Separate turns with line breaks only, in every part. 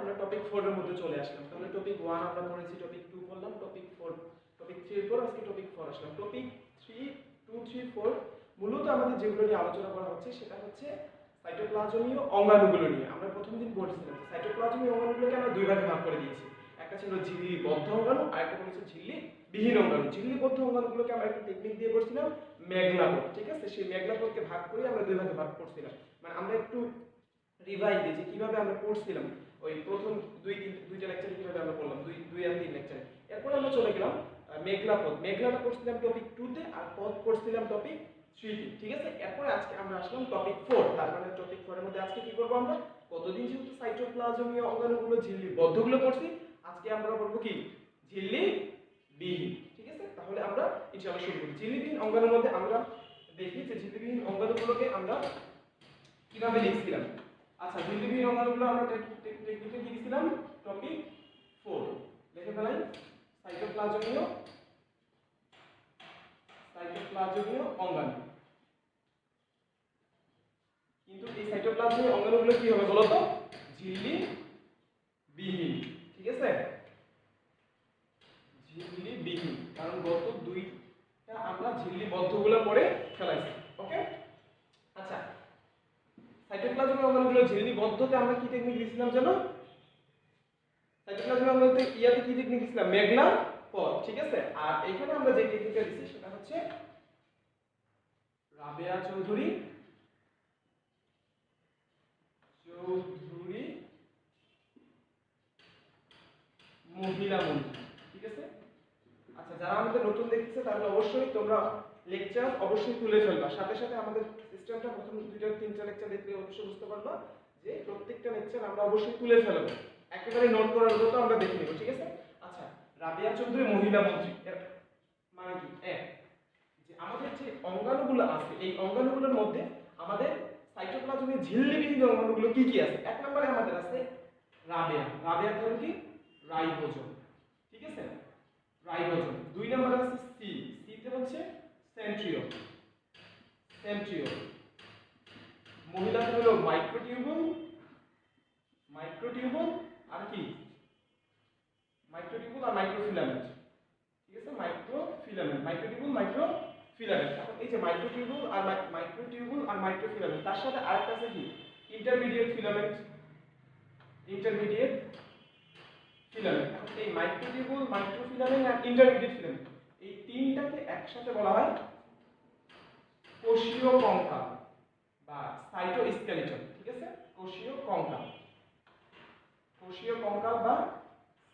আমরা টপিক 4 এর মধ্যে চলে আসলাম। তাহলে টপিক 1 আমরা পড়েছি, টপিক 2 পড়লাম, টপিক 4 টপিক 3 এর পর আজকে টপিক 4 আসলাম। টপিক 3 2 3 4 মূলত আমাদের যেগুলো নিয়ে আলোচনা করা হচ্ছে সেটা হচ্ছে সাইটোপ্লাজমীয় অঙ্গাণুগুলো নিয়ে। আমরা প্রথম দিন পড়ছিলাম যে সাইটোপ্লাজমীয় অঙ্গাণুগুলোকে আমরা দুই ভাগে ভাগ করে দিয়েছি। একটা ছিল ঝিল্লিবদ্ধ অঙ্গাণু আর একটা হচ্ছে ঝিল্লিবিহীন অঙ্গাণু। ঝিল্লিবদ্ধ অঙ্গাণুগুলোকে আমরা একটা টেকনিক দিয়ে পড়ছিলাম মেঘলা পথ, ঠিক আছে? সেই মেঘলা পথকে ভাগ করে আমরা দুই ভাগে ভাগ করছিলাম। মানে আমরা একটু রিভাইজ দিই যে কিভাবে আমরা পড়ছিলাম ওই প্রথম দুইটা লেকচারে কিভাবে আমরা পড়লাম, দুই আর তিন লেকচারে। এরপর আমরা চলে গেলাম মেঘলা পথ। মেঘলাটা পড়ছিলাম টপিক 2 তে আর পথ পড়ছিলাম টপিক 3 তে, ঠিক আছে? এরপর আজকে আমরা আসলাম টপিক 4। তার মানে টপিক 4 এর মধ্যে আজকে কি করব আমরা? কতদিন যেহেতু সাইটোপ্লাজমীয় অঙ্গাণুগুলো ঝিল্লিবদ্ধগুলো পড়ছি, আজকে আমরা পড়ব কি ঝিল্লিবিহীন, ঠিক আছে? তাহলে আমরা ইনশাআল্লাহ শুরু করি। ঝিল্লিবিহীন অঙ্গাণুর মধ্যে আমরা দেখি যে ঝিল্লিবিহীন অঙ্গাণুগুলোকে আমরা কিভাবে লিখছিলাম। আচ্ছা, ঝিল্লিবিহীন অঙ্গাণুগুলো আমরা টেকনিকে কি লিখছিলাম? টপিক 4 লিখে ফেলাই। সাইটোপ্লাজমীয় অঙ্গাণু। কিন্তু এই সাইটোপ্লাজমীয় অঙ্গাণুগুলো কি হবে বলো তো? ঝিল্লিবিহীন, ঠিক আছে? ঝিল্লিবিহীন, কারণ গত দুইটা আমরা ঝিল্লিবদ্ধগুলো পড়ে ফেলাইছি। ওকে, আচ্ছা, সাইটোপ্লাজমীয় অঙ্গাণুগুলো ঝিল্লিবদ্ধতে আমরা কি টেকনিক দিয়েছিলাম জানো? সাইটোপ্লাজমীয় অঙ্গাণুতে ইয়াতে কি টেকনিক দিয়েছিলাম? মেঘলা পথ, ঠিক আছে? আর এখানে আমরা যে টেকনিকটা দিয়েছি সেটা হচ্ছে রাবেয়া চৌধুরী মহিলা মন্ত্রী, ঠিক আছে? আচ্ছা, যারা আমাদের নতুন দেখতেছে তাহলে অবশ্যই তোমরা লেকচার অবশ্যই তুলে ফেলবা। সাথে সাথে আমাদের সিস্টেমটা প্রথম দুইটা তিনটা লেকচার দেখলে অবশ্যই বুঝতে পারবা যে প্রত্যেকটা লেকচার আমরা অবশ্যই তুলে ফেলবো, একেবারে নোট করার মতো আমরা দেখে নেব, ঠিক আছে? আচ্ছা, রাবেয়া চৌধুরী মহিলা মন্ত্রী এর মানে কি? যে আমাদের যে অঙ্গাণুগুলো আছে এই অঙ্গাণুগুলোর মধ্যে আমাদের সাইটোপ্লাজমের ঝিল্লিবিহীন অঙ্গাণুগুলো কি কি আছে? এক নম্বরে আমাদের আছে রাবেয়া। রাবেয়া ধরো কি? রাইবোজোম, ঠিক আছে? রাইবোজোম। দুই নম্বরে আছে সি। সিতে হচ্ছে সেন্ট্রিওল। মহিলাদের হলো মাইক্রোটিউবুল আর কি? মাইক্রোটিউবুল আর মাইক্রোফিলামেন্ট, ঠিক আছে? মাইক্রোটিউবুল এখন এই যে মাইক্রোটিউবুল আর মাইক্রোফিলামেন্ট তার সাথে আরেকটা আছে কি? Intermediate filament. এখন এই মাইক্রোটিউবুল, মাইক্রোফিলামেন্ট আর ইন্টারমিডিয়েট ফিলামেন্ট এই তিনটাকে একসাথে বলা হয় কোষীয় কঙ্কাল বা সাইটোস্কেলিটন, ঠিক আছে? কোষীয় কঙ্কাল বা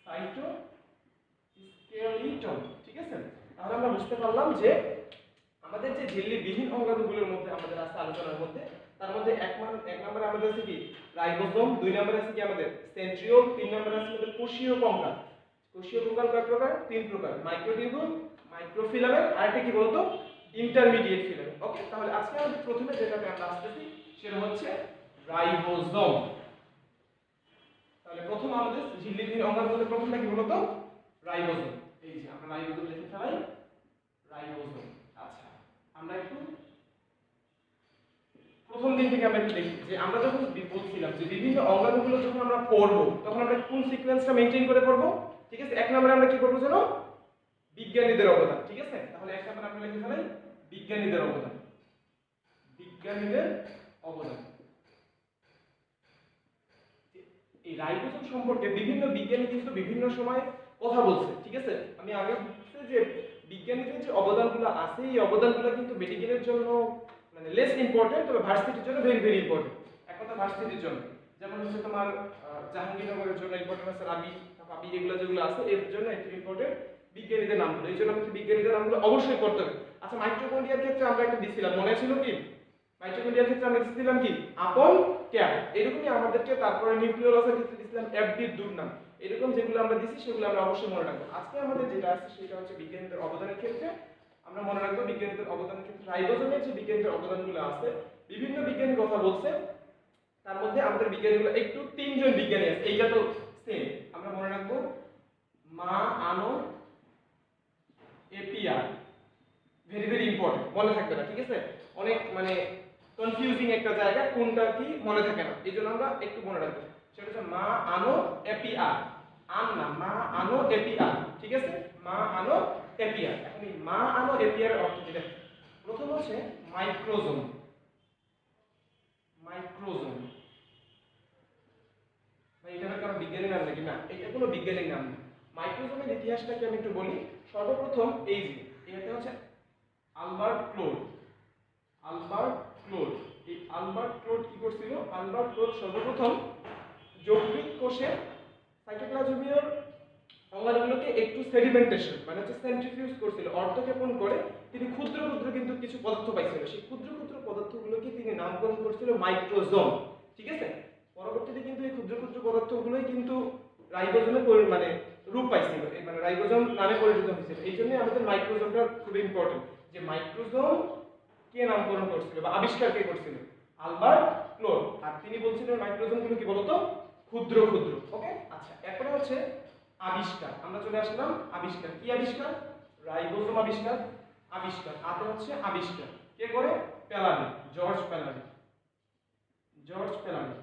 সাইটোস্কেলিটন, ঠিক আছে? তাহলে আমরা বুঝতে পারলাম যে আমাদের যে ঝিল্লিবিহীন অঙ্গাণুগুলোর মধ্যে আমাদের আছে আলোচনার মধ্যে, তার মধ্যে এক নম্বরে আমাদের আছে কি? রাইবোজোম। দুই নম্বরে আছে কি আমাদের? সেন্ট্রিওল। তিন নম্বরে আছে আমাদের কোষীয় কঙ্কাল। কোষীয় কঙ্কাল কয় প্রকার? তিন প্রকার: মাইক্রোটিউবুল, মাইক্রোফিলামেন্ট আর একটা কি বলতো? Intermediate filament. ওকে, তাহলে আজকে আমাদের প্রথমে যেটাতে আমরা আসতেছি সেটা হচ্ছে রাইবোজোম। তাহলে প্রথম আমাদের ঝিল্লিবিহীন অঙ্গাণুর মধ্যে প্রথমটা কি বলতো? রাইবোজোম। এই যে আমরা রাইবোজোম লিখে ফেলাই, রাইবোজোম। আচ্ছা, আমরা একটু প্রথম দিন থেকে আমরা একটু দেখি যে আমরা যখন বলছিলাম যে বিভিন্ন অঙ্গাণুগুলো যখন আমরা পড়বো তখন আমরা কোন সিকোয়েন্সটা মেইনটেইন করে পড়বো, ঠিক আছে? এক নম্বরে আমরা কি করবো জানো? বিজ্ঞানীদের অবদান, ঠিক আছে? তাহলে এক নম্বরে আমরা লিখে ফেলাই বিজ্ঞানীদের অবদান। এই রাইবোজোম সম্পর্কে বিভিন্ন বিজ্ঞানী কিন্তু বিভিন্ন সময় কথা বলছে, ঠিক আছে? আমি আগে বলছি যে বিজ্ঞানীদের যে অবদানগুলো আছে এই অবদানগুলো কিন্তু মেডিকেলের জন্য মানে লেস ইম্পর্টেন্ট, তবে ভার্সিটির জন্য ভেরি ভেরি ইম্পর্টেন্ট। এক কথা ভার্সিটির জন্য যেমন হচ্ছে তোমার জাহাঙ্গীরনগরের জন্য ইম্পর্টেন্ট আছে, রাবি ফাবি এগুলো যেগুলো আছে এর জন্য একটু ইম্পর্টেন্ট বিজ্ঞানীদের নামগুলো। এই জন্য আমাদের বিজ্ঞানীদের নামগুলো অবশ্যই পড়তে হবে। আচ্ছা, মাইটোকন্ড্রিয়ার ক্ষেত্রে আমরা একটা দিছিলাম, মনে ছিল কি? মাইটোকন্ড্রিয়ার ক্ষেত্রে আমরা দিছিলাম কি? আপন ক্যাপ। এরকমই আমাদেরকে তারপরে নিউক্লিওলাসের ক্ষেত্রে দিছিলাম এফডির দুর্নাম। এরকম যেগুলো আমরা দিছি সেগুলো আমরা অবশ্যই মনে রাখবো। আজকে আমাদের যেটা আছে সেটা হচ্ছে বিজ্ঞানীদের অবদানের ক্ষেত্রে আমরা মনে রাখবো বিজ্ঞানীদের অবদানের ক্ষেত্রে রাইবোজোমের যে বিজ্ঞানীদের অবদানগুলো আছে, বিভিন্ন বিজ্ঞানী কথা বলছে, তার মধ্যে আমাদের বিজ্ঞানীগুলো একটু তিনজন বিজ্ঞানী আছে। এইটা তো সেম, আমরা মনে রাখবো মা আনো এপিআর। ভেরি ভেরি ইম্পর্টেন্ট, মনে থাকবে না, ঠিক আছে? অনেক মানে কনফিউজিং একটা জায়গা, কোনটা কি মনে থাকে না, এই জন্য আমরা একটু মনে রাখবো। সেটা হচ্ছে মা আনো এপিআর, আন না, মা আনো এপিআর, ঠিক আছে, মা আনো এপিআর। এখন এই মা আনো এপিআর অর্থ কি দেখো, প্রথম হচ্ছে মাইক্রোজোম, মাইক্রোজোম, ভাই এটা কারো বিজ্ঞানীর নাম নাকি? না, এটা কোনো বিজ্ঞানীর নাম না। মাইক্রোজোমের ইতিহাসটাকে আমি একটু বলি। সর্বপ্রথম এই যে এটা হচ্ছে আলবার্ট ক্লোড, আলবার্ট ক্লোড, এই আলবার্ট ক্লোড কি করছিল? আলবার্ট ক্লোড সর্বপ্রথম যকৃৎ কোষের সাইটোপ্লাজমীয় অঙ্গাণুগুলোকে একটু সেডিমেন্টেশন মানে হচ্ছে সেন্ট্রিফিউজ করছিল, অর্ধক্ষেপণ করে তিনি ক্ষুদ্র ক্ষুদ্র কিন্তু কিছু পদার্থ পাইছিল, সেই ক্ষুদ্র ক্ষুদ্র পদার্থগুলোকে তিনি নামকরণ করছিল মাইক্রোজোম, ঠিক আছে। পরবর্তীতে কিন্তু এই ক্ষুদ্র ক্ষুদ্র পদার্থগুলোই কিন্তু রাইবোজোমে মানে রূপ পাইছিল, মানে রাইবোজোম নামে পরিচিত হয়েছিল। এই জন্য আমাদের মাইক্রোজোমটা খুব ইম্পর্টেন্ট, যে মাইক্রোজোম কে নামকরণ করছিল বা আবিষ্কার কে করছিল? Albert clot. আর তিনি বলছিলেন মাইক্রোজোমগুলো কি বলতো? ক্ষুদ্র ক্ষুদ্র। ওকে, আচ্ছা, এরপরে হচ্ছে আবিষ্কার। আমরা চলে আসলাম আবিষ্কার। কি আবিষ্কার? রাইবোজোম আবিষ্কার। আবিষ্কার আতে হচ্ছে আবিষ্কার কে করে? প্যালানি, জর্জ প্যালানি, জর্জ প্যালানি।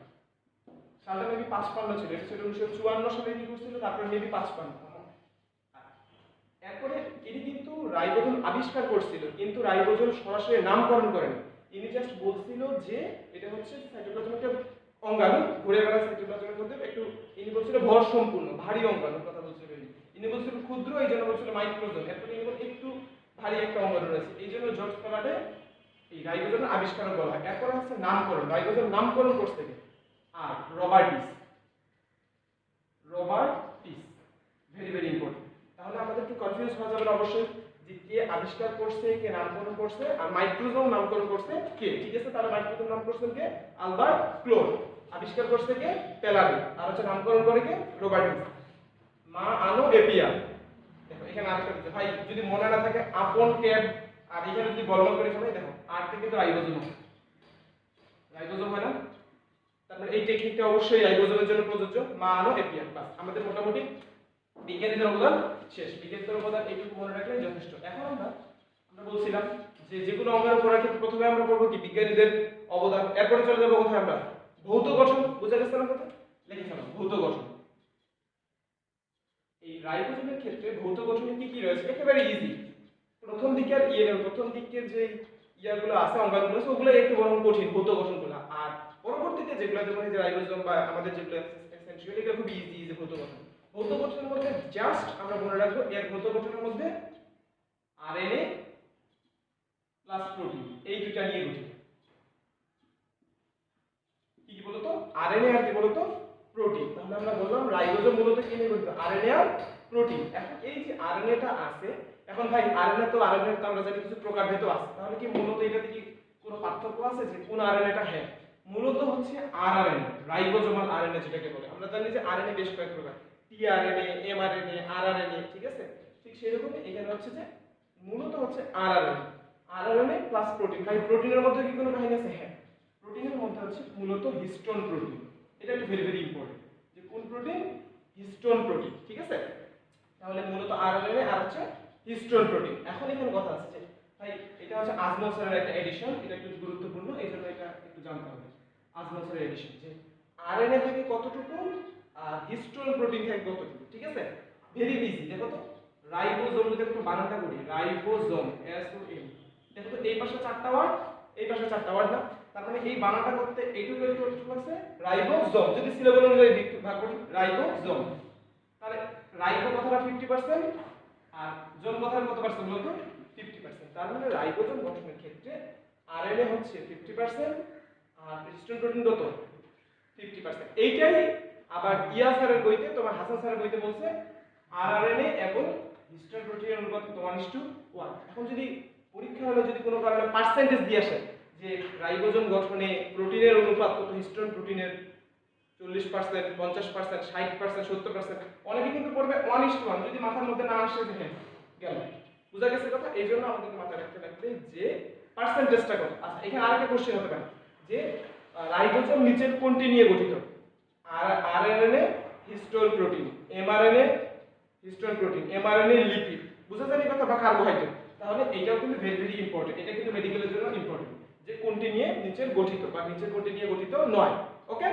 সালটা মেবি 55 ছিল, এটা ছিল 1954 সালে কি করছিল, তারপরে মেবি 55। এরপরে ইনি কিন্তু রাইবোজোম আবিষ্কার করছিল, কিন্তু রাইবোজোম সরাসরি নামকরণ করেন। ইনি জাস্ট বলছিল যে এটা হচ্ছে সাইটোপ্লাজমের একটা অঙ্গাণু, ঘুরে বেড়ায় সাইটোপ্লাজমের মধ্যে, একটু ইনি বলছিল ভর সম্পূর্ণ ভারী অঙ্গাণুর কথা বলছিল। ইনি বলছিল ক্ষুদ্র, এই জন্য বলছিল মাইক্রোজোম। এরপরে ইনি বলছিল একটু ভারী একটা অঙ্গাণু রয়েছে, এই জন্য জর্জ প্যালানি এই রাইবোজোমের আবিষ্কার বলা হয়। এরপরে হচ্ছে নামকরণ। রাইবোজোম নামকরণ করতে গিয়ে আর Robertis, Robertis very very important. তাহলে আমাদের একটু কনফিউজ হওয়া যাবে না অবশ্যই, যে কে আবিষ্কার করছে, কে নামকরণ করছে, আর মাইক্রোজোম নামকরণ করছে কে, ঠিক আছে। তাহলে মাইক্রোজোম নাম করছেন কে? Albert clot. আবিষ্কার করছে কে? প্যালানি। আর হচ্ছে নামকরণ করে কে? রবার্টিস। মা আনো এপিয়া। দেখো এখানে আরেকটা দিতে ভাই, যদি মনে না থাকে আপন ক্যাব, আর এখানে যদি বলবৎ করে ফেলে, দেখো আর থেকে তো রাইবোজোম, রাইবোজোম হয় না? তারপরে এই টেকনিকটা অবশ্যই রাইবোজোমের জন্য প্রযোজ্য। মা আনো এপিয়া। বাস, আমাদের মোটামুটি বিজ্ঞানীদের অবদান শেষ। বিজ্ঞানীদের অবদান এইটুকু মনে রাখলে যথেষ্ট। এখন আমরা বলছিলাম যে যেগুলো অঙ্গাণু পড়ার ক্ষেত্রে প্রথমে আমরা পড়বো কি? বিজ্ঞানীদের অবদান। এরপরে চলে যাবো কোথায়? আমরা ভৌত গঠন। বুঝা গেছে না কথা? লিখে ফেলো ভৌত গঠন। এই রাইবোজোমের ক্ষেত্রে ভৌত গঠনে কি কি রয়েছে? একেবারে ইজি। প্রথম দিকের প্রথম দিকের যে ইয়াগুলো আছে, অঙ্গাণুগুলো আছে, ওগুলো একটু বরং কঠিন ভৌত গঠনগুলো। আর পরবর্তীতে যেগুলো যেমন এই যে রাইবোজোম বা আমাদের যেগুলো এসেনশিয়ালি, এগুলো খুব ইজি ইজি ভৌত গঠন। ভৌত গঠনের মধ্যে জাস্ট আমরা মনে রাখবো এর ভৌত গঠনের মধ্যে আরএনএ প্লাস প্রোটিন, এই দুটো নিয়ে গঠিত। কি কি বলতো? আরএনএ আর কি বলতো? প্রোটিন। তাহলে আমরা বললাম রাইবোজোম মূলত কি নিয়ে গঠিত? আরএনএ আর প্রোটিন। এখন এই যে আরএনএটা আছে, এখন ভাই আরএনএ তো আমরা জানি কিছু প্রকারভেদ আছে, তাহলে কি মূলত এটাতে কি কোনো পার্থক্য আছে যে কোন আরএনএটা? হ্যাঁ, মূলত হচ্ছে আরআরএনএ, রাইবোজোমাল আরএনএ যেটাকে বলে। আমরা জানি যে আরএনএ বেশ কয়েক প্রকার, টিআরএনএ, এমআরএনএ, আরআরএনএ, ঠিক আছে। ঠিক সেরকমই এখানে হচ্ছে যে মূলত হচ্ছে আরআরএনএ, আরআরএনএ প্লাস প্রোটিন। ভাই প্রোটিনের মধ্যে কি কোনো কাহিনী আছে? হ্যাঁ, প্রোটিনের মধ্যে হচ্ছে মূলত হিস্টোন প্রোটিন। এটা একটু ভেরি ভেরি ইম্পর্টেন্ট, যে কোন প্রোটিন? হিস্টোন প্রোটিন, ঠিক আছে। তাহলে মূলত আরআরএনএ আর হচ্ছে হিস্টোন প্রোটিন। এখন এখানে কথা আছে যে ভাই এটা হচ্ছে আজমল স্যারের একটা এডিশন, এটা একটু গুরুত্বপূর্ণ, এই জন্য এটা একটু জানতে হবে। আজমল স্যারের এডিশন যে আরএনএ থেকে কতটুকু আর হিস্টোন প্রোটিন থেকে কতটুকু, ঠিক আছে। Very easy. দেখো তো রাইবোজোম, যদি একটু বানানটা করি, রাইবোজোম, এস ও এম। দেখো তো এই পাশে 4টা ওয়ার্ড, এই পাশে 4টা ওয়ার্ড না? তার মানে এই বানানটা করতে এইটুকু একটু আছে রাইবোজোম। যদি সিলেবল অনুযায়ী ভাগ করি, রাইবোজোম, তাহলে রাইবো কথাটা 50% আর জোম কথার কত পার্সেন্ট বলতো? 50%। তার মানে রাইবোজোম গঠনের ক্ষেত্রে আরএনএ হচ্ছে 50% আর হিস্টোন প্রোটিন কত? 50%। এইটাই আবার ইয়া স্যারের বইতে, তোমার হাসান স্যারের বইতে বলছে আরআরএনএ এবং হিস্টোন প্রোটিনের অনুপাত 1:1। এখন যদি পরীক্ষা হলে যদি কোনো কারণে পার্সেন্টেজ দিয়ে আসে যে রাইবোজোম গঠনে প্রোটিনের অনুপাত কত হিস্টোন প্রোটিনের, 40%, 50%, 60%, 70%, অনেকে কিন্তু পড়বে 1:1। যদি মাথার মধ্যে না আসে যে হ্যাঁ গেল, বুঝা গেছে কথা। এই জন্য আমাদেরকে মাথায় রাখতে লাগবে যে পার্সেন্টেজটা কত। আচ্ছা, এখানে আরেকটা কোশ্চেন হতে পারে যে রাইবোজোম নিচের কোনটি নিয়ে গঠিত? RNA histone protein, mRNA histone protein, mRNA lipid, বুঝা যায় কথা, বা কার্বোহাইড্রেট। তাহলে এটাও কিন্তু ভেরি ভেরি ইম্পর্টেন্ট, এটা কিন্তু মেডিকেলের জন্য ইম্পর্টেন্ট যে কোনটি নিয়ে নিচের গঠিত বা নিচের কোনটি নিয়ে গঠিত নয়। ওকে,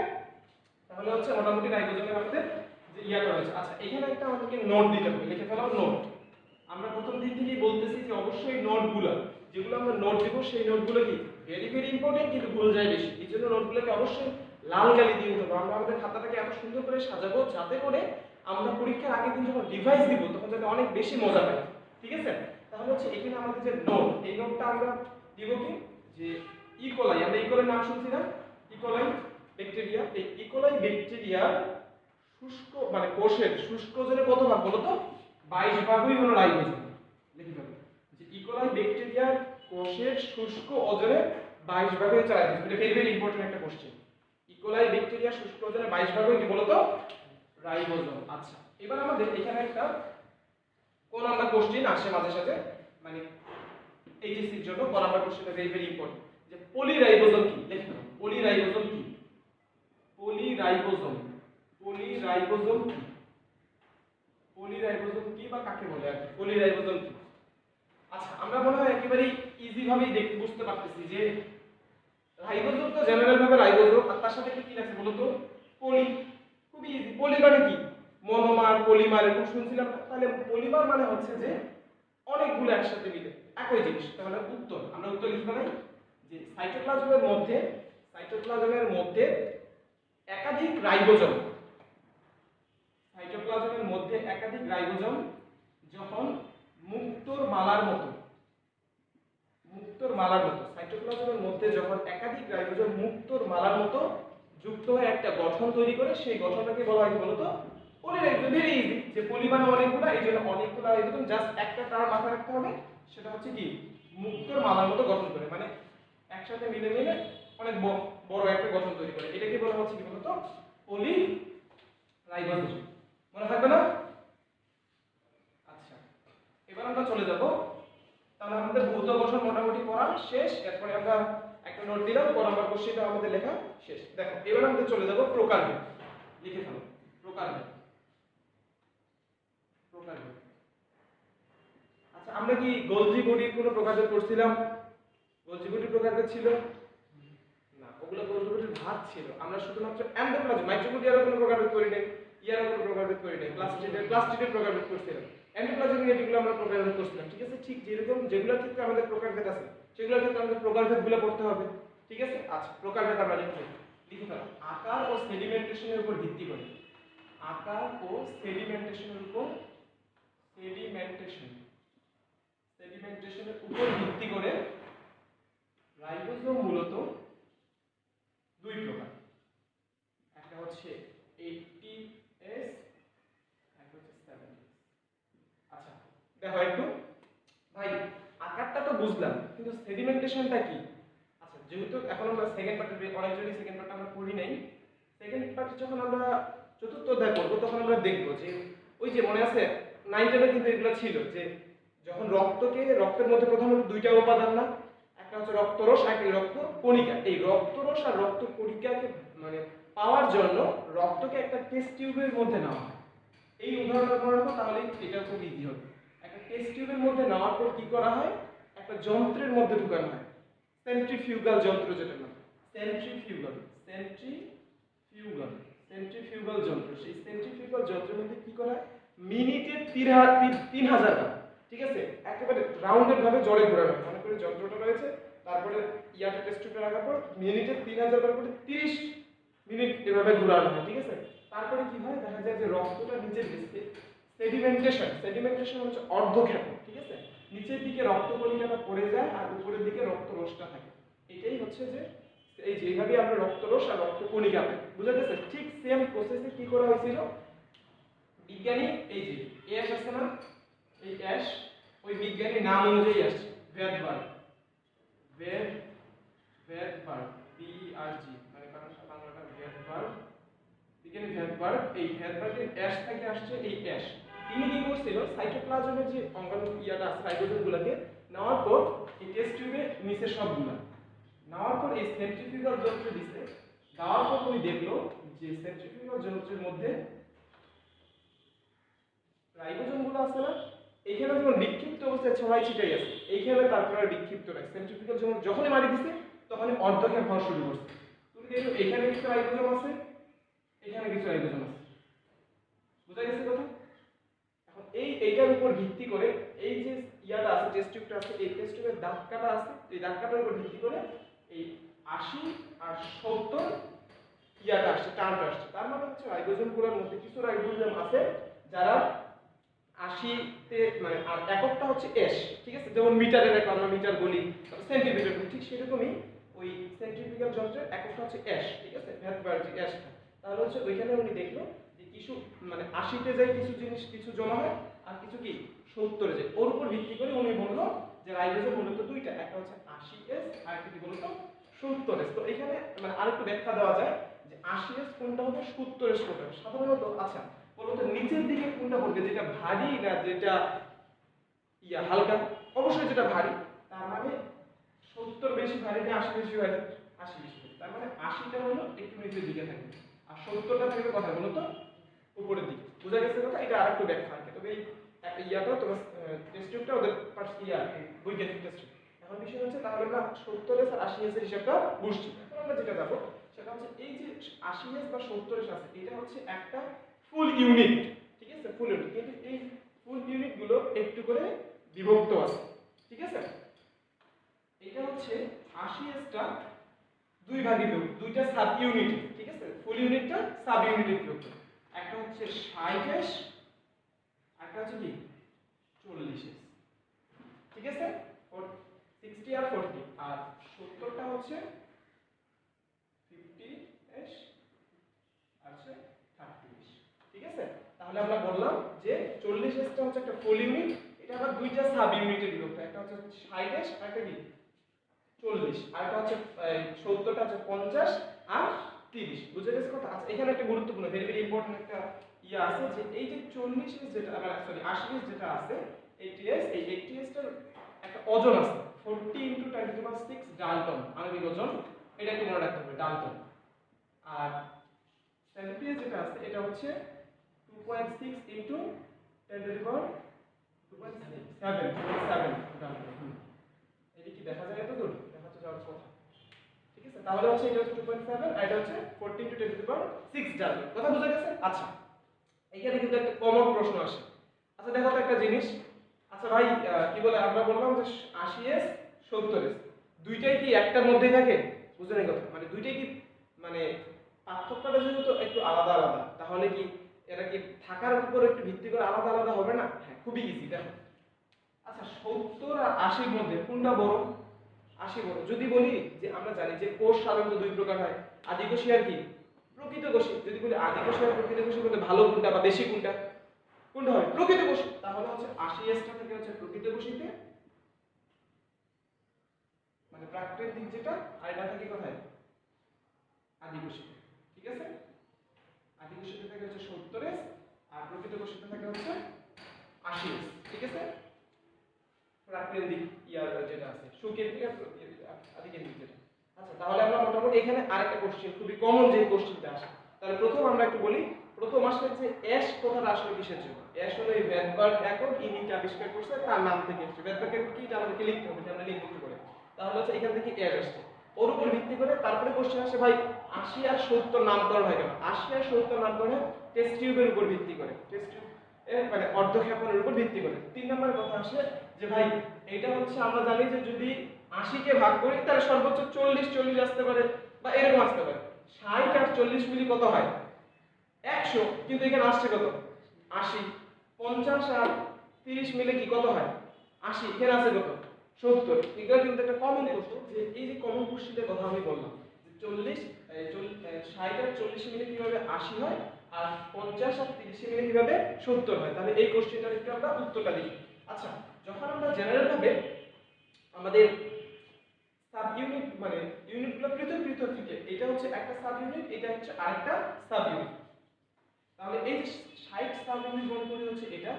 তাহলে হচ্ছে মোটামুটি রাইবোজোমের আমাদের যে ইয়া করা হয়েছে। আচ্ছা এখানে একটা আমাদেরকে নোট দিতে হবে, লিখে ফেলাও নোট। আমরা প্রথম দিন থেকেই বলতেছি যে অবশ্যই নোটগুলো যেগুলো আমরা নোট দেবো সেই নোটগুলো কি ভেরি ভেরি ইম্পর্টেন্ট, কিন্তু ভুল যায় বেশি। এই জন্য নোটগুলোকে অবশ্যই লাল কালি দিয়ে দেবো। আমরা আমাদের খাতাটাকে এত সুন্দর করে সাজাবো যাতে করে আমরা পরীক্ষার আগের দিন যখন ডিভাইস দিব তখন যাতে অনেক বেশি মজা পাই, ঠিক আছে? তাহলে হচ্ছে এখানে আমাদের যে নোট, এই নোটটা আমরা দিব কি যে ইকোলাই, আমরা ইকোলাই নাম শুনছি না, ইকোলাই ব্যাকটেরিয়া। এই ইকোলাই ব্যাকটেরিয়ার শুষ্ক মানে কোষের শুষ্ক ওজনে কত ভাগ বলো তো? 22 ভাগই হলো রাইবোজোম। লিখে ফেলো যে ইকোলাই ব্যাকটেরিয়ার কোষের শুষ্ক ওজনে 22 ভাগই হচ্ছে রাইবোজোম। এটা ভেরি ভেরি ইম্পর্টেন্ট একটা কোশ্চেন। ইকোলাই ব্যাকটেরিয়ার শুষ্ক ওজনে 22 ভাগই কি বলো তো? রাইবোজোম। আচ্ছা এবার আমাদের এখানে একটা কোন নাম্বার কোশ্চেন আসে মাঝে সাথে, মানে এইচএসসির জন্য কোন নাম্বার কোশ্চেনটা ভেরি ভেরি ইম্পর্টেন্ট, যে পলিরাইবোজোম কি? লিখে ফেলো পলিরাইবোজোম কি? পলিরাইবোজোম, পলিরাইবোজোম কি? পলিরাইবোজোম কি বা কাকে বলে আর কি পলিরাইবোজোম কি? আচ্ছা আমরা মনে হয় একেবারে ইজি ভাবেই বুঝতে পারতেছি যে রাইবোজোম তো জেনারেল ভাবে রাইবোজোম, আর তার সাথে কি আছে বলো তো? পলি। খুবই ইজি। পলি মানে কি? মনোমার, পলিমার এরকম শুনছিলাম না? তাহলে পলিমার মানে হচ্ছে যে অনেকগুলো একসাথে মিলে একই জিনিস। তাহলে উত্তর আমরা উত্তর লিখতে পারি যে সাইটোপ্লাজমের মধ্যে একাধিক রাইবোজোম, সাইটোপ্লাজমের মধ্যে একাধিক রাইবোজোম যখন মুক্তোর মালার মতো সাইটোপ্লাজমের মধ্যে যখন একাধিক রাইবোজোম মুক্তোর মালার মতো যুক্ত হয়ে একটা গঠন তৈরি করে, সেই গঠনটাকে বলা হয় বলতো পলিরাইবোজোম। ভেরি ইজি, যে পলি মানে অনেকগুলো, এই জন্য অনেকগুলো রাইবোজোম, জাস্ট একটা তার মাথায় রাখতে হবে, সেটা হচ্ছে কি মুক্তোর মালার মতো গঠন করে, মানে একসাথে মিলে মিলে অনেক বড় একটা গঠন তৈরি করে। এটাকে বলা হচ্ছে কি বলতো? পলিরাইবোজোম। মনে থাকবে না? আচ্ছা এবার আমরা চলে যাব, তাহলে আমাদের ভৌত গঠন মোটামুটি পড়া শেষ। এরপরে আমরা একটা নোট দিলাম, পর আমরা কোশ্চেনটা আমাদের লেখা শেষ। দেখো এবার আমাদের চলে যাব প্রকারভেদ। লিখে ফেলো প্রকারভেদ। প্রকারভেদ। আচ্ছা আমরা কি গোলজি বডির কোনো প্রকারভেদ করছিলাম? গোলজি বডির প্রকারভেদ ছিল না, ওগুলো গোলজি বডির ভাগ ছিল। আমরা শুধুমাত্র এন্ডোপ্লাজম, মাইক্রোবিয়ার কোনো প্রকারভেদ করি নাই, ইয়ার কোনো প্রকারভেদ করি নাই, প্লাস্টিডের প্রকারভেদ করছিলাম, এন্ডোপ্লাজমিক এগুলো আমরা প্রকারভেদ করছিলাম, ঠিক আছে? ঠিক যেরকম যেগুলোর ক্ষেত্রে আমাদের প্রকারভেদ আছে সেগুলোর ক্ষেত্রে আমাদের প্রকারভেদগুলো পড়তে হবে, ঠিক আছে? আচ্ছা প্রকারভেদ আমরা লিখে ফেলো আকার ও সেডিমেন্টেশনের উপর ভিত্তি করে, আকার ও সেডিমেন্টেশনের উপর সেডিমেন্টেশনের উপর ভিত্তি করে রাইবোজোম মূলত দুই প্রকার। একটা হচ্ছে 80S, একটা হচ্ছে 70S। আচ্ছা দেখো একটু ভাই, আকারটা তো বুঝলাম, কিন্তু সেডিমেন্টেশনটা কি? আচ্ছা যেহেতু এখন আমরা সেকেন্ড পার্টের অনেকজনই সেকেন্ড পার্ট আমরা পড়ি নাই, সেকেন্ড পার্ট যখন আমরা চতুর্থ অধ্যায় পড়বো তখন আমরা দেখবো যে ওই যে মনে আছে 9 10 কিন্তু এগুলো ছিল যে যখন রক্তের মধ্যে প্রধানত দুইটা উপাদান না, একটা হচ্ছে রক্তরস আর একটা রক্ত কণিকা। এই রক্তরস আর রক্ত কণিকাকে মানে পাওয়ার জন্য রক্তকে একটা টেস্ট টিউবের মধ্যে নেওয়া হয়। এই উদাহরণটা মনে রাখো, তাহলে এটা খুব ইজি হবে। একটা টেস্ট টিউবের মধ্যে নেওয়ার পর কি করা হয়? একটা যন্ত্রের মধ্যে ঢুকানো হয়, সেন্ট্রিফিউগাল যন্ত্র যেটা নাম সেন্ট্রিফিউগাল যন্ত্র। সেই সেন্ট্রিফিউগাল যন্ত্রের মধ্যে কি করা হয়? মিনিটে 3000 বার, ঠিক আছে, একেবারে রাউন্ডেড ভাবে জড়ে ঘোরানো হয়। মনে করে যন্ত্রটা রয়েছে, তারপরে ইয়াটা টেস্ট টিউবে রাখার পর মিনিটে 3000 বার করে 30 মিনিট এভাবে ঘোরানো হয়, ঠিক আছে? তারপরে কি হয়? দেখা যায় যে রক্তটা নিচের দিকে সেডিমেন্টেশন হচ্ছে অর্ধক্ষেপণ, ঠিক আছে? নিচের দিকে রক্ত কণিকাটা পড়ে যায় আর উপরের দিকে রক্তরসটা থাকে। এটাই হচ্ছে যে এই যেভাবে আমরা রক্তরস আর রক্ত কণিকা পাই, বুঝা গেছে? ঠিক সেম প্রসেসে কি করা হয়েছিল বিজ্ঞানী, এই যে অ্যাশ আছে না, এই অ্যাশ ওই বিজ্ঞানীর নাম অনুযায়ী আসছে, ভ্যাটবার্গ, BRG, মানে বাংলাটা ভ্যাটবার্গ, বিজ্ঞানী ভ্যাটবার্গ। এই ভ্যাটবার্গের অ্যাশ থেকে আসছে এই অ্যাশ। তিনি কি করছিল? সাইটোপ্লাজমের যে অঙ্গাণু ইয়াটা আছে রাইবোজোমগুলোকে নেওয়ার পর এই টেস্ট টিউবে নিচে সবগুলা নেওয়ার পর এই সেন্ট্রিফিউগাল যন্ত্রে দিছে। দেওয়ার পর উনি দেখলো যে সেন্ট্রিফিউগাল যন্ত্রের মধ্যে রাইবোজোমগুলো আছে না, এইখানে যখন বিক্ষিপ্ত অবস্থায় ছড়াই ছিটাই আছে, এইখানে তারপরে আর বিক্ষিপ্ত নাই। সেন্ট্রিফিউগাল যন্ত্র যখনই মারি দিছে তখনই অর্ধক্ষেপ হওয়া শুরু করছে। তুমি দেখো এইখানে একটা রাইবোজোম আছে, এখানে কিছু রাইবোজোম আছে। বুঝা গেছে কথা? এখন এইটার উপর ভিত্তি করে এই যে ইয়াটা আছে, টেস্ট টিউবটা আছে, এই টেস্ট টিউবের দাগ কাটা আছে, এই দাগ কাটার উপর ভিত্তি করে এই 80 আর 70 ইয়াটা আসছে, টার্মটা আসছে। তার মানে হচ্ছে রাইবোজোমগুলোর মধ্যে কিছু রাইবোজোম আছে যারা 80 তে মানে আর এককটা হচ্ছে এস, ঠিক আছে? যেমন মিটারের একক আমরা মিটার বলি, সেন্টিমিটার বলি, ঠিক সেরকমই ওই সেন্ট্রিফিউগাল যন্ত্রের এককটা হচ্ছে এস, ঠিক আছে? ভ্যাটবার্জি এসটা। তাহলে হচ্ছে ওইখানে উনি দেখলো যে কিছু মানে 80 তে যায় কিছু জিনিস কিছু জমা হয় আর কিছু কি 70 এ যায়। ওর উপর ভিত্তি করে উনি বললো যে রাইবোজোম মূলত দুইটা, একটা হচ্ছে 80S আর একটা কি বলতো 70S। তো এখানে মানে আরেকটু ব্যাখ্যা দেওয়া যায় যে 80S কোনটা হবে 70S কোনটা হবে। সাধারণত আচ্ছা বলতো নিচের দিকে কোনটা পড়বে, যেটা ভারী না যেটা ইয়া হালকা? অবশ্যই যেটা ভারী। তার মানে 70 বেশি ভারী না 80 বেশি ভারী? 80 বেশি ভারী। তার মানে 80টা হলো একটু নিচের দিকে থাকবে আর 70টা থাকবে কথা বলো তো উপরের দিকে। বুঝা গেছে কথা? এটা আরেকটু ব্যাখ্যা আছে। তবে এই একটা ইয়াটা তোমার টেস্ট টিউবটা ওদের ইয়া বৈজ্ঞানিক টেস্ট। এখন বিষয় হচ্ছে তাহলে আমরা 70S আর 80S এর হিসাবটা বুঝছি। এখন আমরা যেটা যাব সেটা হচ্ছে এই যে 80S বা 70S আছে এটা হচ্ছে একটা ফুল ইউনিট, ঠিক আছে? ফুল ইউনিট। কিন্তু এই ফুল ইউনিট গুলো একটু করে বিভক্ত আছে, ঠিক আছে? এটা হচ্ছে 80S টা দুই ভাগে বিভক্ত, দুইটা সাব ইউনিট, ঠিক আছে? ফুল ইউনিটটা সাব ইউনিটে বিভক্ত। একটা হচ্ছে 60S আর একটা হচ্ছে কি 40S, ঠিক আছে? 60 আর 40 আর 70টা হচ্ছে 50S আর হচ্ছে 30S, ঠিক আছে? তাহলে আমরা বললাম যে 40S টা হচ্ছে একটা ফুল ইউনিট, এটা আবার দুইটা সাব ইউনিটে বিভক্ত, একটা হচ্ছে 60S আর একটা কি 40, আর একটা হচ্ছে 70টা হচ্ছে 50 আর 30। বুঝে গেছে কথা? আচ্ছা এখানে একটা গুরুত্বপূর্ণ ভেরি ভেরি ইম্পর্টেন্ট একটা ইয়া আছে যে এই যে 40S যেটা মানে সরি 80S যেটা আছে 80S, এই 80S টার একটা ওজন আছে 40 × 10⁶ ডাল্টন আণবিক ওজন, এটা একটু মনে রাখতে হবে ডাল্টন। আর 70S যেটা আছে এটা হচ্ছে 2.6 × 10⁻²7 ডাল্টন। এটা কি দেখা যায় এত দূর? দেখা তো যাওয়ার কথা, ঠিক আছে? তাহলে হচ্ছে এটা হচ্ছে 2.7 আর এটা হচ্ছে 14 × 10⁻6 ডাল্টন। কথা বুঝা গেছে? আচ্ছা এখানে কিন্তু একটা কমন প্রশ্ন আসে। আচ্ছা দেখো তো একটা জিনিস, আচ্ছা ভাই কি বলে আমরা বললাম যে 80S 70S দুইটাই কি একটার মধ্যেই থাকে? বুঝলেন এই কথা? মানে দুইটাই কি মানে পার্থক্যটা যেহেতু একটু আলাদা আলাদা, তাহলে কি এরা কি থাকার উপর একটু ভিত্তি করে আলাদা আলাদা হবে না? হ্যাঁ খুবই ইজি। দেখো আচ্ছা 70 আর 80 এর মধ্যে কোনটা বড়? 80 বড়। যদি বলি যে আমরা জানি যে কোষ সাধারণত দুই প্রকার হয়, আদিকোষী আর কি প্রকৃতকোষী। যদি বলি আদিকোষী আর প্রকৃতকোষী বলতে ভালো কোনটা বা বেশি কোনটা? কোনটা হয়? প্রকৃতকোষী। তাহলে হচ্ছে 80S টা থেকে হচ্ছে প্রকৃতকোষীতে মানে প্রাকৃতিক যেটা, আর এটা থেকে কোথায়? আদিকোষীতে, ঠিক আছে? আদিকোষীতে থেকে হচ্ছে 70S আর প্রকৃতকোষীতে থেকে হচ্ছে 80S, ঠিক আছে? প্রাকৃতিক ইয়ার যেটা আছে সুকেন্দ্রিক আদিকেন্দ্রিক যেটা। আচ্ছা তাহলে আমরা মোটামুটি এখানে আরেকটা কোশ্চেন খুবই কমন যে কোশ্চেনটা আসে, তাহলে প্রথম আমরা একটু বলি প্রথম আসলে যে এস কথাটা আসলে কিসের জন্য? এস হলো এই ভ্যাটবার্গ একক ইনিট আবিষ্কার করছে, তার নাম থেকে এসেছে। ভ্যাটবার্গ একক কি এটা আমাদেরকে লিখতে হবে, আমরা লিখব কি করে? তাহলে হচ্ছে এখান থেকে এস আসছে, ওর উপর ভিত্তি করে তারপরে কোশ্চেন আসে ভাই 80 আর 70 নামকরণ হয় কেন? 80 আর 70 নামকরণ টেস্ট টিউবের উপর ভিত্তি করে, টেস্ট টিউব মানে অর্ধক্ষেপণের উপর ভিত্তি করে। 3 নম্বরের কথা আসে যে ভাই এটা হচ্ছে আমরা জানি যে যদি 80 কে ভাগ করি তাহলে সর্বোচ্চ 40 আসতে পারে বা এরকম আসতে পারে। 60 আর 40 মিলি কত হয়? 100। কিন্তু এখানে আসছে কত? 80। 50 আর 30 মিলে কি কত হয়? 80। এখানে আছে কত? 70। এগুলো কিন্তু একটা কমন প্রশ্ন, যে এই যে কমন কোশ্চেনের কথা আমি বললাম যে 60 আর 40 মিলে কিভাবে 80 হয় আর 50 আর 30 মিলে কিভাবে 70 হয়। তাহলে এই কোশ্চেনটার একটু আমরা উত্তরটা লিখি। আচ্ছা যখন আমরা জেনারেল ভাবে আমাদের সাব ইউনিট মানে ইউনিটগুলো পৃথক পৃথক থেকে, এটা হচ্ছে একটা সাব ইউনিট, এটা হচ্ছে আরেকটা সাব ইউনিট। তাহলে এই যে 60 সাব ইউনিট মনে করি হচ্ছে এটা,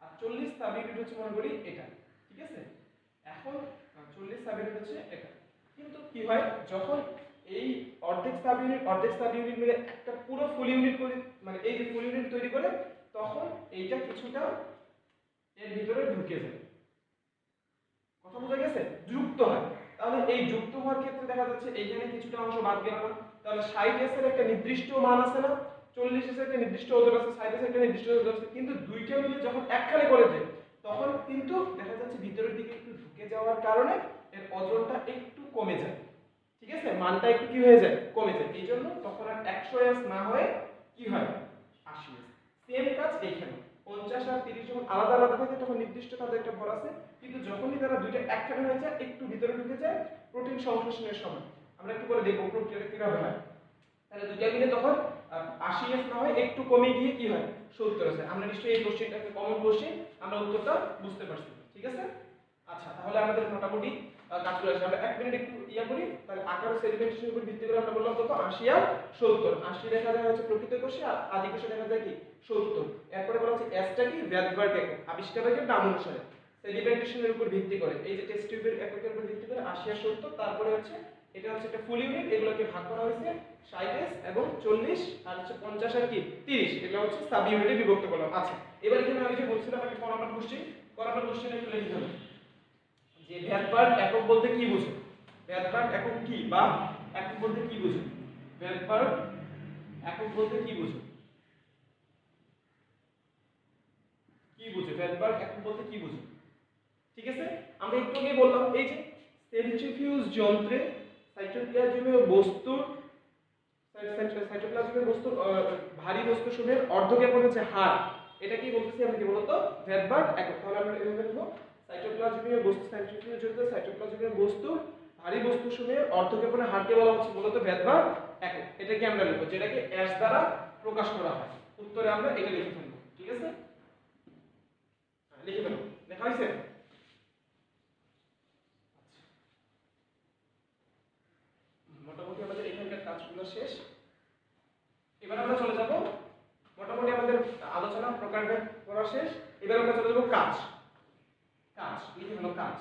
আর 40 সাব ইউনিট হচ্ছে মনে করি এটা, ঠিক আছে? এখন 40 সাব ইউনিট হচ্ছে এটা। কিন্তু কি হয় যখন এই অর্ধেক সাব ইউনিট মিলে একটা পুরো ফুল ইউনিট করে, মানে এই যে ফুল ইউনিট তৈরি করে, তখন এইটা কিছুটা এর ভিতরে ঢুকে যায়। কথা বোঝা গেছে? যুক্ত হয়। তাহলে এই যুক্ত হওয়ার ক্ষেত্রে দেখা যাচ্ছে এইখানে কিছুটা অংশ বাদ গেল না, তাহলে 60s এর একটা নির্দিষ্ট মান আছে না, 40s এর একটা নির্দিষ্ট ওজন আছে, 60s এর একটা নির্দিষ্ট ওজন আছে, কিন্তু দুইটা মিলে যখন একখানে করে দেয় তখন কিন্তু দেখা যাচ্ছে ভিতরের দিকে একটু ঢুকে যাওয়ার কারণে এর ওজনটা একটু কমে যায়, ঠিক আছে, মানটা একটু কি হয়ে যায়, কমে যায়। এই জন্য তখন আর 100s না হয়ে কি হয়, 80s। সেম কাজ এইখানে 50 আর 30 যখন আলাদা আলাদা থাকে তখন নির্দিষ্ট তাদের একটা ভর আছে, কিন্তু যখনই তারা দুইটা একখানে হয়ে যায় একটু ভিতরে ঢুকে যায় প্রোটিন সংশ্লেষণের সময়, আমরা একটু পরে দেখব প্রক্রিয়াটা কিভাবে হয়। তাহলে দুইটা মিলে তখন 80s না হয় একটু কমে গিয়ে কি হয়, 70 আছে। আমরা নিশ্চয়ই এই কোশ্চেনটাকে কমন কোশ্চেন, আমরা উত্তরটা বুঝতে পারছি, ঠিক আছে। আচ্ছা, তাহলে আমাদের মোটামুটি কাজ করে আসছে। আমরা 1 মিনিট একটু ইয়া করি, তাহলে আকার সেলিব্রেশনের উপর ভিত্তি করে আমরা বললাম কত, 80 আর 70। 80 দেখা যায় হচ্ছে প্রকৃত কোষে আর আদি কোষে দেখা যায় কি 70। এরপরে বলা হচ্ছে এসটা কি, ভ্যালভার্ট একক, আবিষ্কারকের নাম অনুসারে সেলিব্রেশনের উপর ভিত্তি করে, এই যে টেস্ট টিউবের এককের উপর ভিত্তি করে 80 আর 70। তারপরে হচ্ছে এটা হচ্ছে একটা ফুল ইউনিট, এগুলোকে ভাগ করা হয়েছে 60s এবং 40 আর হচ্ছে 50 আর কি 30, এগুলো হচ্ছে সাব ইউনিটে বিভক্ত করলাম। আচ্ছা, এবার এখানে আমি যে বলছিলাম একটা করানোর কোশ্চেন একটু লিখে দেব যে ভ্যালভার্ট একক বলতে কি বোঝো, ভ্যালভার্ট একক কি বা একক বলতে কি বোঝো, ভ্যালভার্ট একক বলতে কি বোঝো, কি বোঝো ভ্যালভার্ট একক বলতে কি বোঝো, ঠিক আছে। আমরা একটু আগে বললাম এই যে সেন্ট্রিফিউজ যন্ত্রে সাইটোপ্লাজমীয় বস্তুর ভারী বস্তু সমূহের অর্ধক্ষেপণ হচ্ছে হার, এটা কি বলতেছি আমি, কি বলতো, ভ্যালভার্ট একক। তাহলে আমরা এভাবে লিখব সাইটোপ্লাজমীয় বস্তু, সেন্ট্রিফিউজ যন্ত্রে সাইটোপ্লাজমীয় বস্তু ভারী বস্তু সমূহের অর্ধক্ষেপণের হারকে বলা হচ্ছে মূলত ভ্যালভার্ট একক। এটা কি আমরা লিখব, যেটাকে এস দ্বারা প্রকাশ করা হয়। উত্তরে আমরা এটা লিখে ফেলব, ঠিক আছে, লিখে ফেলব, লেখা হয়েছে। মোটামুটি আমাদের এখানকার কাজগুলো শেষ। এবার আমরা চলে যাব, মোটামুটি আমাদের আলোচনা প্রকারভেদ করা শেষ। এবার আমরা চলে যাব কাজ, কাজ লিখে ফেলো কাজ।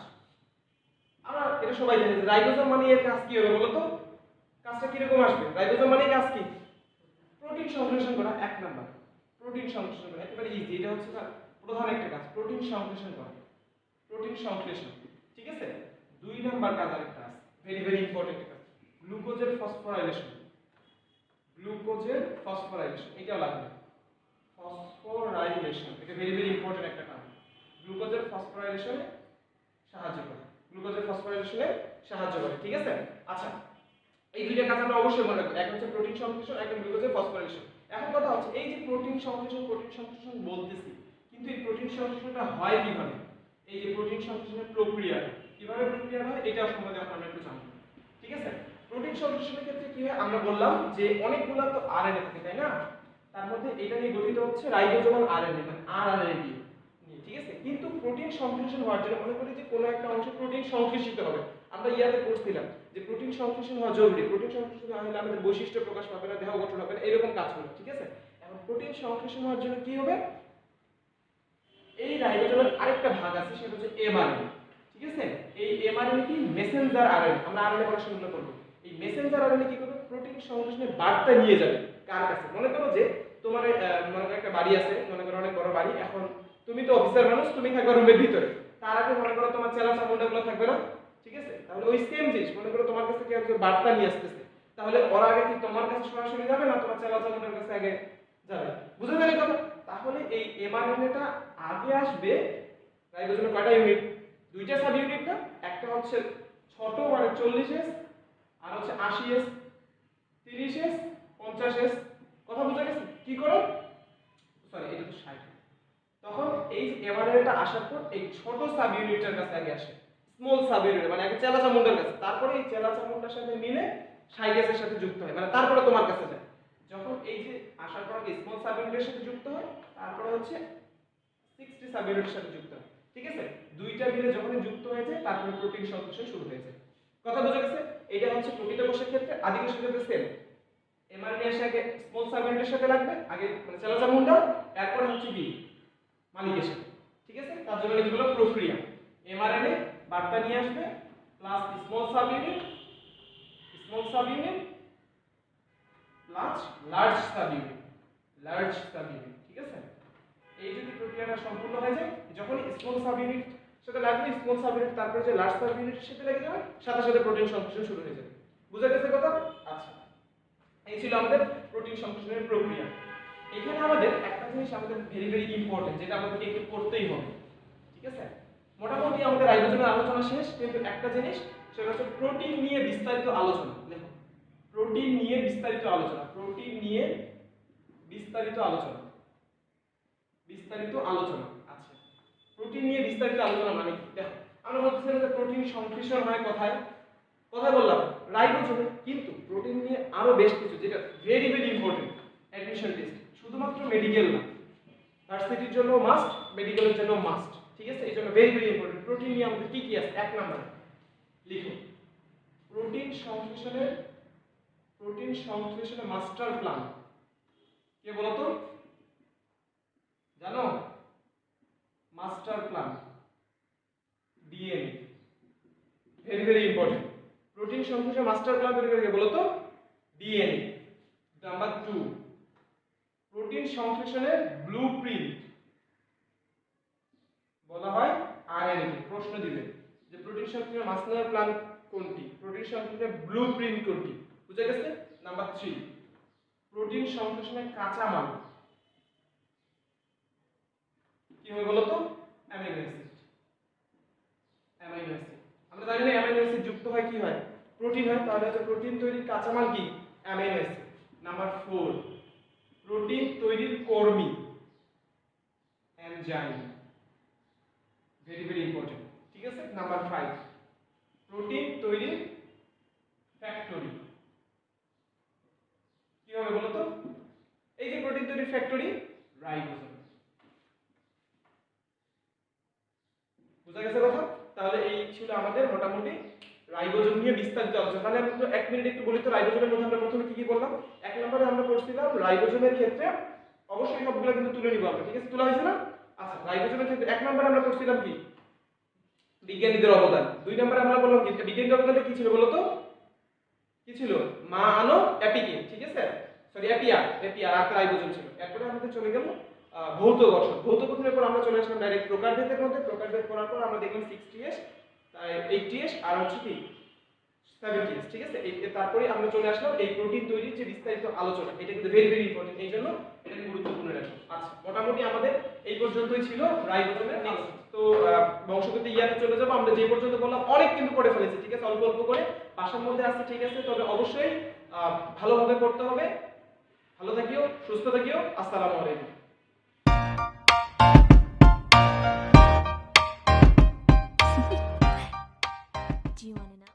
আমরা এটা সবাই জানি যে রাইবোজোম মানে এর কাজ কি হবে বলো তো, কাজটা কি রকম আসবে, রাইবোজোম মানে কাজ কি, প্রোটিন সংশ্লেষণ করা, এক নাম্বার প্রোটিন সংশ্লেষণ করা, একেবারে ইজি, এটা হচ্ছে প্রধান একটা কাজ, প্রোটিন সংশ্লেষণ করা, প্রোটিন সংশ্লেষণ, ঠিক আছে। দুই নাম্বার কাজ আরেকটা আছে, ভেরি ভেরি ইম্পর্টেন্ট কাজ, গ্লুকোজের ফসফোরাইলেশন, গ্লুকোজের ফসফোরাইলেশন, এটা লাগবে, ফসফোরাইলেশন, এটা ভেরি ভেরি ইম্পর্টেন্ট একটা কাজ, গ্লুকোজের ফসফোরাইলেশনে সাহায্য করে, গ্লুকোজের ফসফোরাইলেশনে সাহায্য করে, ঠিক আছে। আচ্ছা, এই দুইটা কাজ আমরা অবশ্যই মনে রাখবো, এক হচ্ছে প্রোটিন সংশ্লেষণ, এক গ্লুকোজের ফসফোরাইলেশন। এখন কথা হচ্ছে এই যে প্রোটিন সংশ্লেষণ বলতেছি, কিন্তু এই প্রোটিন সংশ্লেষণটা হয় কিভাবে, এই যে প্রোটিন সংশ্লেষণের প্রক্রিয়া কিভাবে প্রক্রিয়া হয় এটা সম্বন্ধে আমরা একটু জানবো, ঠিক আছে। প্রোটিন সংশ্লেষণের ক্ষেত্রে কি হয়, আমরা বললাম যে অনেকগুলো তো আরএনএ থাকে, তাই না, তার মধ্যে এটা নিয়ে গঠিত হচ্ছে রাইবোজোমাল আরএনএ, মানে আরএনএ দিয়ে, ঠিক আছে। কিন্তু প্রোটিন সংশ্লেষণ হওয়ার জন্য মনে করি যে কোনো একটা অংশ প্রোটিন সংশ্লেষিত হবে, আমরা ইয়াতে পড়ছিলাম যে প্রোটিন সংশ্লেষণ হওয়া জরুরি, প্রোটিন সংশ্লেষণ না হলে আমাদের বৈশিষ্ট্য প্রকাশ পাবে না, দেহ গঠন হবে না, এরকম কাজ করবে, ঠিক আছে। এখন প্রোটিন সংশ্লেষণ হওয়ার জন্য কি হবে, এই রাইবোজোমের আরেকটা ভাগ আছে, সেটা হচ্ছে এমআরএনএ, ঠিক আছে। এই এমআরএনএ কি, মেসেঞ্জার আরএনএ, আমরা আরএনএ পড়াশোনা করব। এই মেসেঞ্জার আরএনএ কি করবে, প্রোটিন সংশ্লেষণের বার্তা নিয়ে যাবে কার কাছে, মনে করো যে তোমার মনে করো একটা বাড়ি আছে, মনে করো অনেক বড় বাড়ি, এখন তুমি তো অফিসার মানুষ, তুমি থাকবে রুমের ভিতরে, তার আগে মনে করো তোমার চেলা চামুন্ডাগুলো থাকবে না, ঠিক আছে। তাহলে ওই সেম জিনিস মনে করো তোমার কাছে কি একজন বার্তা নিয়ে আসতেছে, তাহলে ওর আগে কি তোমার কাছে সরাসরি যাবে না তোমার চেলা চামুন্ডার কাছে আগে যাবে, বুঝতে পারলে কথা। তাহলে এই এমআরএনএটা আগে আসবে, রাইবোজোমের কয়টা ইউনিট, দুইটা সাব ইউনিট না, একটা হচ্ছে ছোট মানে 40s আর হচ্ছে 80s, 30s, 50s, কথা বুঝা গেছে কি করে, সরি এটা তো 60। তখন এই এমআরএনএটা আসার পর এই ছোট সাব ইউনিটের কাছে আগে আসে, স্মল সাব ইউনিট মানে আগে চেলা চামুন্ডার কাছে, তারপরে এই চেলা চামুন্ডার সাথে মিলে 60s এর সাথে যুক্ত হয়, মানে তারপরে তোমার কাছে যায়। যখন এই যে আসার পর আগে স্মল সাব ইউনিটের সাথে যুক্ত হয়, তারপরে হচ্ছে 60 সাব ইউনিটের সাথে যুক্ত হয়, ঠিক আছে। দুইটা মিলে যখন যুক্ত হয়ে যায় তারপরে প্রোটিন সংশ্লেষণ শুরু হয়ে যায়, কথা বোঝা গেছে। এটা হচ্ছে প্রকৃত কোষের ক্ষেত্রে, আদি কোষের ক্ষেত্রে সেম, এমআরএনএ এর সাথে স্মল সাব ইউনিটের সাথে লাগবে আগে, মানে চেলা চামুন্ডা, এরপর হচ্ছে বি মালিকের সাথে, ঠিক আছে। তার জন্য লিখবো প্রক্রিয়া, এমআরএনএ বার্তা নিয়ে আসবে plus small sub unit plus large sub unit, ঠিক আছে। এই যদি প্রক্রিয়াটা সম্পূর্ণ হয়ে যায়, যখন স্মল সাব ইউনিট সাথে লাগবে, স্মল সাব ইউনিট তারপরে যে লার্জ সাব ইউনিটের সাথে লেগে যাবে, সাথে সাথে প্রোটিন সংশ্লেষণ শুরু হয়ে যাবে, বুঝা গেছে কথা। আচ্ছা, এই ছিল আমাদের প্রোটিন সংশ্লেষণের প্রক্রিয়া। এখানে আমাদের একটা জিনিস আমাদের ভেরি ভেরি ইম্পর্টেন্ট, যেটা আমাদেরকে একটু করতেই হবে, ঠিক আছে? মোটামুটি আমাদের রাইবোজোমের আলোচনা শেষ, কিন্তু একটা জিনিস, সেটা হচ্ছে প্রোটিন নিয়ে বিস্তারিত আলোচনা। দেখো, প্রোটিন নিয়ে বিস্তারিত আলোচনা, প্রোটিন নিয়ে বিস্তারিত আলোচনা, বিস্তারিত আলোচনা। আচ্ছা, প্রোটিন নিয়ে বিস্তারিত আলোচনা মানে কি? দেখো, আমরা বলতেছিলাম যে প্রোটিন সংশ্লেষণ হয় কোথায়, কোথায় বললাম? রাইবোজোমে। কিন্তু প্রোটিন নিয়ে আরো বেশ কিছু, যেটা very very important, admission test, শুধুমাত্র মেডিকেল না, ভার্সিটির জন্য মাস্ট, মেডিকেলের জন্য মাস্ট, ঠিক আছে? এই জন্য ভেরি ভেরি ইম্পর্টেন্ট। প্রোটিন নিয়ে আমাদের কি কি আছে? 1 নাম্বার লিখো, প্রোটিন সংশ্লেষণের মাস্টার প্ল্যান কে বলো তো? জানো? Master plan DNA, very very important. Protein সংশ্লেষণের মাস্টার প্ল্যান তৈরি করে কে বলো তো? ডিএনএ। নাম্বার 2, প্রোটিন সংশ্লেষণের ব্লুপ্রিন্ট বলা হয় আরএনএ কে। প্রশ্ন দিবে যে প্রোটিন সংশ্লেষণের মাস্টার প্ল্যান কোনটি, প্রোটিন সংশ্লেষণের ব্লুপ্রিন্ট কোনটি, বুঝা গেছে? নাম্বার 3, প্রোটিন সংশ্লেষণের কাঁচামাল কি হবে বলো তো? Amino acid. অ্যামাইনো অ্যাসিড, আমরা জানি না অ্যামাইনো অ্যাসিড যুক্ত হয় কি হয়? প্রোটিন হয়। তাহলে হচ্ছে প্রোটিন তৈরির কাঁচামাল কি? Amino acid. নাম্বার 4, প্রোটিন তৈরির কর্মী এনজাইম, ভেরি ভেরি ইম্পর্টেন্ট, ঠিক আছে? নাম্বার 5, প্রোটিন তৈরির ফ্যাক্টরি কি হবে বলো তো? এই যে প্রোটিন তৈরির ফ্যাক্টরি, রাইবোজোম। বুঝা গেছে কথা? তাহলে এই ছিল আমাদের মোটামুটি রাইবোজোম নিয়ে বিস্তারিত আলোচনা। তাহলে আমরা 1 মিনিট একটু বলি তো রাইবোজোমের মধ্যে আমরা প্রথমে কি কি করলাম। 1 নম্বরে আমরা পড়ছিলাম রাইবোজোমের ক্ষেত্রে, অবশ্যই সবগুলো কিন্তু তুলে নিব আমরা, ঠিক আছে? তোলা হয়েছে না? আচ্ছা, রাইবোজোমের ক্ষেত্রে 1 নম্বরে আমরা পড়ছিলাম কি? বিজ্ঞানীদের অবদান। 2 নম্বরে আমরা বললাম কি বিজ্ঞানীদের অবদানটা কি ছিল বলো তো? কি ছিল? মা আনো অ্যাপিকে, ঠিক আছে? সরি, অ্যাপিয়ার আর রাইবোজোম ছিল। এরপরে আমাদের চলে গেল ভৌত গঠন। ভৌত গঠনের পর আমরা চলে আসলাম ডাইরেক্ট প্রকারভেদের মধ্যে। প্রকারভেদ করার পর আমরা দেখলাম 60s, 80s আর হচ্ছে কি 70s, ঠিক আছে? তারপরে আমরা চলে আসলাম এই প্রোটিন তৈরির যে বিস্তারিত আলোচনা। এটা কিন্তু ভেরি ভেরি ইম্পর্টেন্ট, এই জন্য এটাকে গুরুত্বপূর্ণ রাখো। আচ্ছা, মোটামুটি আমাদের এই পর্যন্তই ছিল রাইবোজোমের আলোচনা। তো বংশগত ইয়াতে চলে যাবো। আমরা যে পর্যন্ত বললাম অনেক কিন্তু পড়ে ফেলেছি, ঠিক আছে? অল্প অল্প করে বাসার মধ্যে আছে, ঠিক আছে? তবে অবশ্যই ভালোভাবে পড়তে হবে। ভালো থাকিও, সুস্থ থাকিও। আসসালামু আলাইকুম।